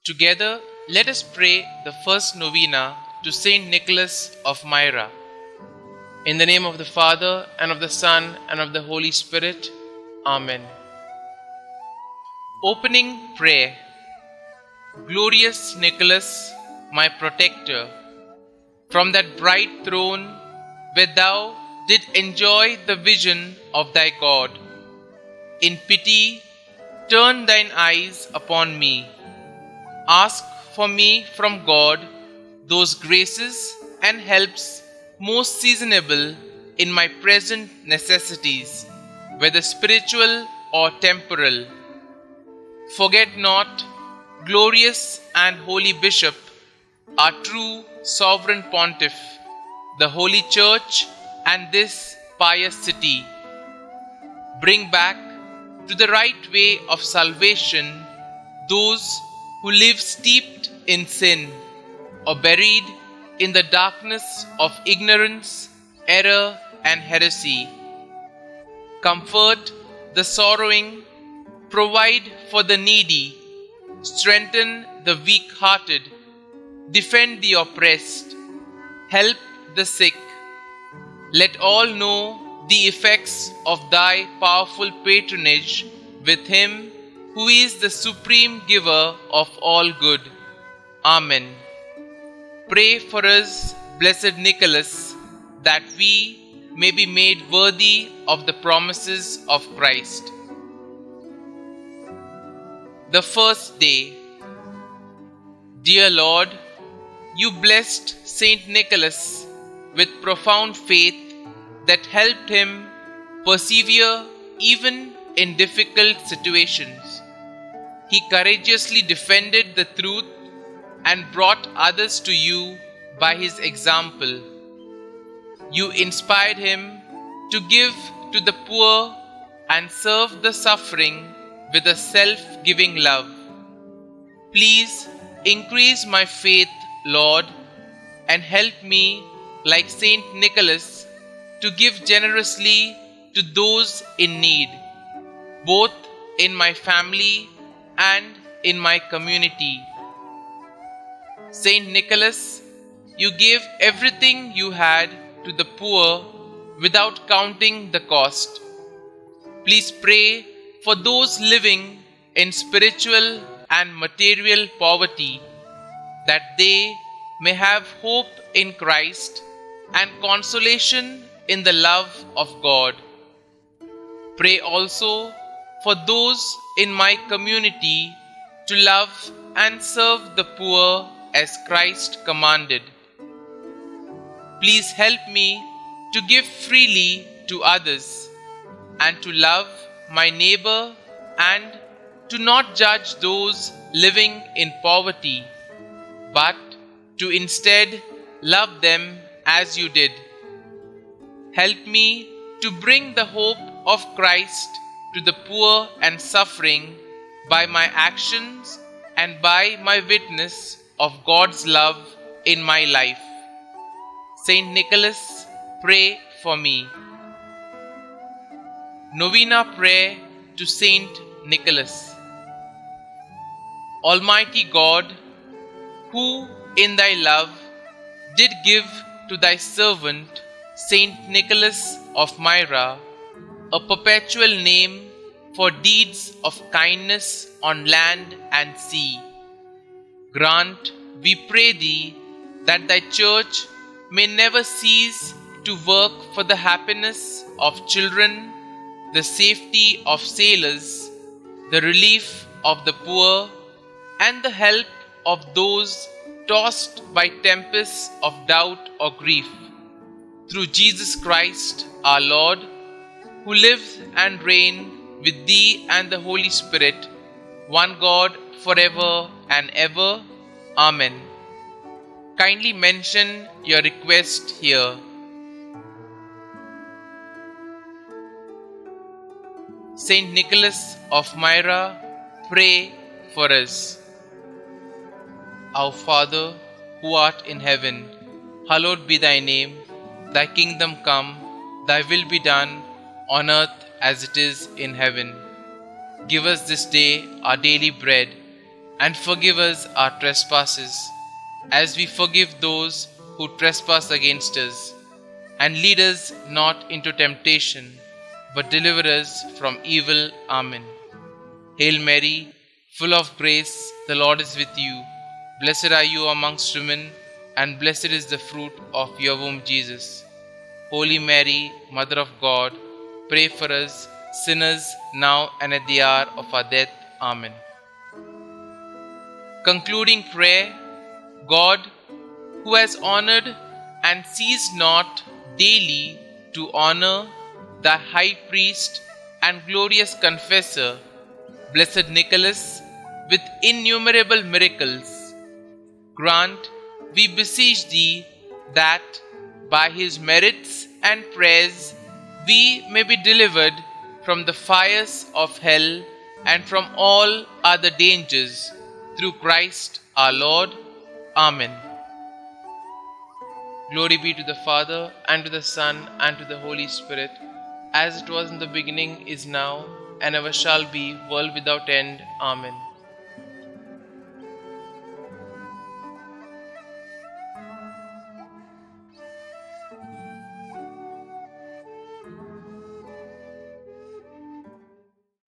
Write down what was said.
Together, let us pray the first novena to St Nicholas of Myra. In the name of the Father, and of the Son, and of the Holy Spirit. Amen. Opening Prayer. Glorious Nicholas, my protector, from that bright throne where thou didst enjoy the vision of thy God, in pity turn thine eyes upon me. Ask for me from God those graces and helps most seasonable in my present necessities, whether spiritual or temporal. Forget not, glorious and holy Bishop, our true sovereign pontiff, the Holy Church and this pious city. Bring back to the right way of salvation those who live steeped in sin or buried in the darkness of ignorance, error, and heresy. Comfort the sorrowing, provide for the needy, strengthen the weak-hearted, defend the oppressed, help the sick. Let all know the effects of thy powerful patronage with him who is the supreme giver of all good. Amen. Pray for us, blessed Nicholas, that we may be made worthy of the promises of Christ. The first day. Dear Lord, you blessed St. Nicholas with profound faith that helped him persevere even in difficult situations. He courageously defended the truth and brought others to you by his example. You inspired him to give to the poor and serve the suffering with a self-giving love. Please increase my faith, Lord, and help me, like St. Nicholas, to give generously to those in need, both in my family and in my community. St. Nicholas, you gave everything you had to the poor without counting the cost. Please pray for those living in spiritual and material poverty, that they may have hope in Christ and consolation in the love of God. Pray also for those in my community to love and serve the poor as Christ commanded. Please help me to give freely to others and to love my neighbor and to not judge those living in poverty, but to instead love them as you did. Help me to bring the hope of Christ to the poor and suffering by my actions and by my witness of God's love in my life. St. Nicholas, pray for me. Novena Prayer to St. Nicholas. Almighty God, who in thy love did give to thy servant St. Nicholas of Myra a perpetual name for deeds of kindness on land and sea, grant, we pray thee, that thy church may never cease to work for the happiness of children, the safety of sailors, the relief of the poor, and the help of those tossed by tempests of doubt or grief. Through Jesus Christ our Lord, who lives and reigns with thee and the Holy Spirit, one God, forever and ever. Amen. Kindly mention your request here. St. Nicholas of Myra, pray for us. Our Father, who art in heaven, hallowed be thy name. Thy kingdom come, thy will be done, on earth as it is in heaven. Give us this day our daily bread, and forgive us our trespasses, as we forgive those who trespass against us. And lead us not into temptation, but deliver us from evil. Amen. Hail Mary, full of grace, the Lord is with you. Blessed are you amongst women, and blessed is the fruit of your womb, Jesus. Holy Mary, Mother of God, pray for us sinners now and at the hour of our death. Amen. Concluding prayer. God, who has honored and ceased not daily to honor the high priest and glorious confessor, Blessed Nicholas, with innumerable miracles, grant, we beseech thee, that by his merits and prayers we may be delivered from the fires of hell and from all other dangers, through Christ our Lord. Amen. Glory be to the Father, and to the Son, and to the Holy Spirit, as it was in the beginning, is now, and ever shall be, world without end. Amen.